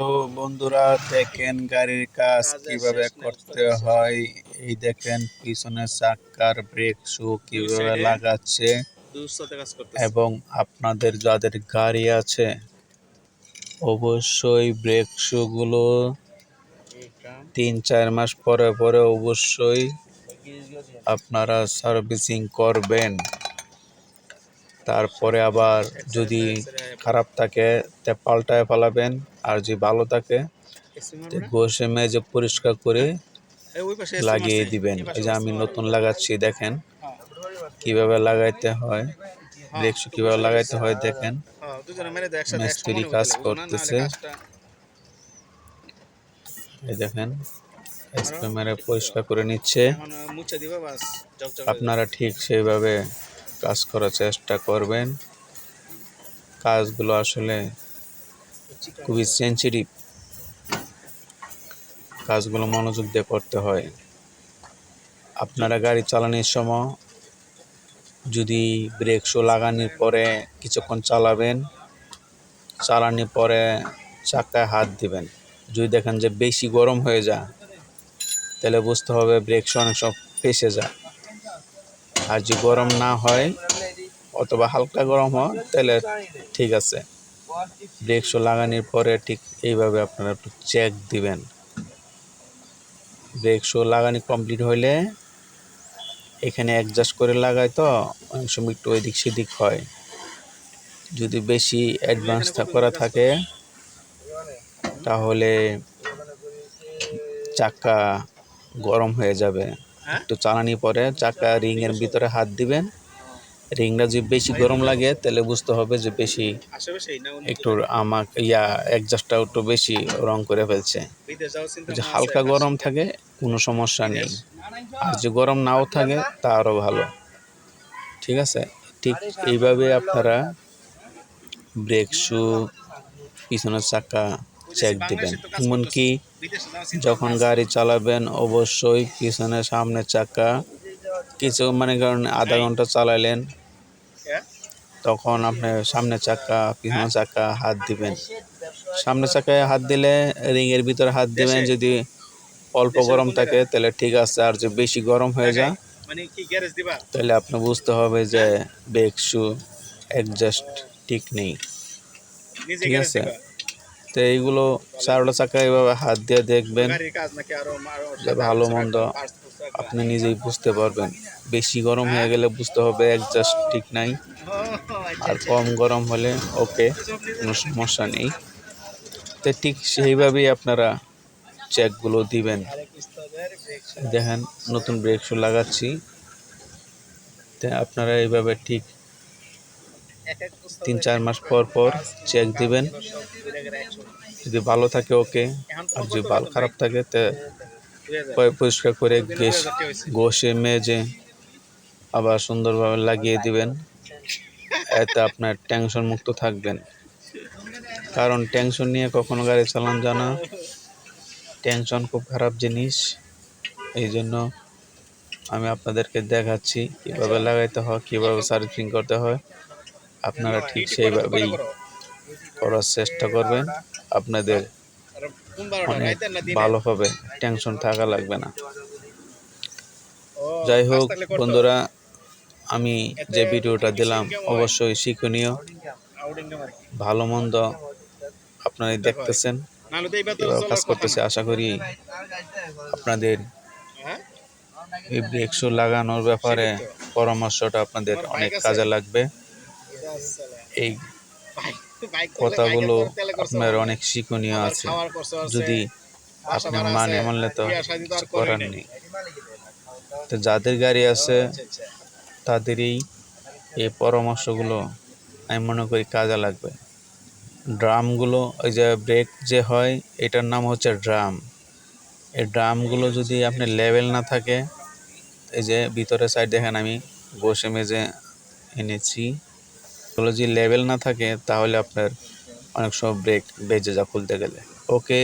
তো বন্ধুরা দেখেন গাড়ির কাজ কিভাবে করতে হয়। এই দেখেন পিছনের চাকার ব্রেক শু কিভাবে লাগাচ্ছে। এবং আপনাদের যাদের গাড়ি আছে অবশ্যই ব্রেক শু গুলো 3-4 মাস পরে পরে অবশ্যই আপনারা সার্ভিসিং করবেন। তারপরে আবার যদি খারাপ থাকে তা পাল্টায় ফেলাবেন, আর যদি ভালো থাকে ঘষে মেজে পরিষ্কার করে লাগিয়ে দিবেন। এই যে আমি নতুন লাগাচ্ছি, দেখেন কিভাবে লাগাইতে হয়, ব্রেক শু কিভাবে লাগাইতে হয় দেখেন। মিস্ত্রি কাজ করতেছে, এই দেখেন স্প্রে মেরে পরিষ্কার করে নিচ্ছে। আপনারা ঠিক সেইভাবে কাজ করার চেষ্টা করবেন। কাজগুলো আসলে খুবই সেনসিটিভ, কাজগুলো মনোযোগ দিয়ে করতে হয়। আপনারা গাড়ি চালানোর সময় যদি ব্রেক শু লাগানোর পরে কিছুক্ষণ চালাবেন, চালানোর পরে চাকায় হাত দিবেন। যদি দেখেন যে বেশি গরম হয়ে যায় তাহলে বুঝতে হবে ব্রেক শু অনেক সব ফেসে যায়। আর যদি গরম না হয় অথবা হালকা গরম হয় তাহলে ঠিক আছে। ব্রেক শু লাগানোর পরে ঠিক এইভাবে আপনারা একটু চেক দিবেন। ব্রেক শু লাগানো কমপ্লিট হইলে এখানে অ্যাডজাস্ট করে লাগায়, তো অনেক সময় একটু এদিক সেদিক হয়। যদি বেশি অ্যাডভান্স করা থাকে তাহলে চাকা গরম হয়ে যাবে। একটু চালানি পরে চাকা রিংয়ের ভিতরে হাত দিবেন। রিংটা যদি বেশি গরম লাগে তাহলে বুঝতে হবে যে বেশি একটু অ্যাডজাস্টটা একটু বেশি রং করে ফেলছে। যদি হালকা গরম থাকে কোনো সমস্যা নেই, আর যে গরম নাও থাকে তা আরও ভালো। ঠিক আছে, ঠিক এইভাবে আপনারা ব্রেক শু, পিছনের চাকা চেক দিবেন। এমনকি যখন গাড়ি চালাবেন অবশ্যই পিছনে সামনের চাকা কিছু কারণ আধা ঘন্টা চালাইলেন, তখন আপনি সামনের চাকা পিছনের চাকা হাত দিবেন। সামনের চাকায় হাত দিলে রিংয়ের ভিতরে হাত দিবেন। যদি অল্প গরম থাকে তাহলে ঠিক আছে, আর যদি বেশি গরম হয়ে যায় তাহলে আপনি বুঝতে হবে যে ব্রেক শু অ্যাডজাস্ট ঠিক নেই। ঠিক আছে, তো এইগুলো চারটা চাকা এইভাবে হাত দিয়ে দেখবেন যে ভালো মন্দ আপনি নিজেই বুঝতে পারবেন। বেশি গরম হয়ে গেলে বুঝতে হবে অ্যাডজাস্ট ঠিক নাই, আর কম গরম হলে ওকে, কোনো সমস্যা নেই। তো ঠিক সেইভাবেই আপনারা চেকগুলো দিবেন। দেখেন নতুন ব্রেক শু লাগাচ্ছি, তো আপনারা এইভাবে ঠিক 3-4 মাস পর পর চেক দিবেন। যদি ভালো থাকে ওকে, আর যদি খারাপ থাকে তা পরিষ্কার করে ঘষে মেজে আবার সুন্দরভাবে লাগিয়ে দিবেন। এতে আপনার টেনশন মুক্ত থাকবেন। কারণ টেনশন নিয়ে কখনো গাড়ি চালান যায় না, টেনশন খুব খারাপ জিনিস। এই জন্য আমি আপনাদেরকে দেখাচ্ছি কীভাবে লাগাইতে হয়, কীভাবে সার্ভিসিং করতে হয়। আপনারা ঠিক সেইভাবেই করার চেষ্টা করবেন, আপনাদের অনেক ভালো হবে, টেনশন থাকা লাগবে না। যাই হোক বন্ধুরা, আমি যে ভিডিওটা দিলাম অবশ্যই শিক্ষণীয়, ভালো মন্দ আপনারা দেখতেছেন কীভাবে কাজ করতেছে। আশা করি আপনাদের এই ব্রেক শু লাগানোর ব্যাপারে পরামর্শটা আপনাদের অনেক কাজে লাগবে। এই কথাগুলো আপনার অনেক শিক্ষণীয় আছে, যদি আপনি মানলে তো কিছু করার নেই। তো যাদের গাড়ি আছে তাদেরই এই পরামর্শগুলো আমি মনে করি কাজে লাগবে। ড্রামগুলো, ওই যে ব্রেক যে হয় এটার নাম হচ্ছে ড্রাম। এই ড্রামগুলো যদি আপনি লেভেল না থাকে, এই যে ভিতরে সাইড দেখেন আমি ঘষে মেজে এনেছি, এগুলো যদি লেভেল না থাকে তাহলে আপনার অনেক সময় ব্রেক বেজে যা খুলতে গেলে। ওকে।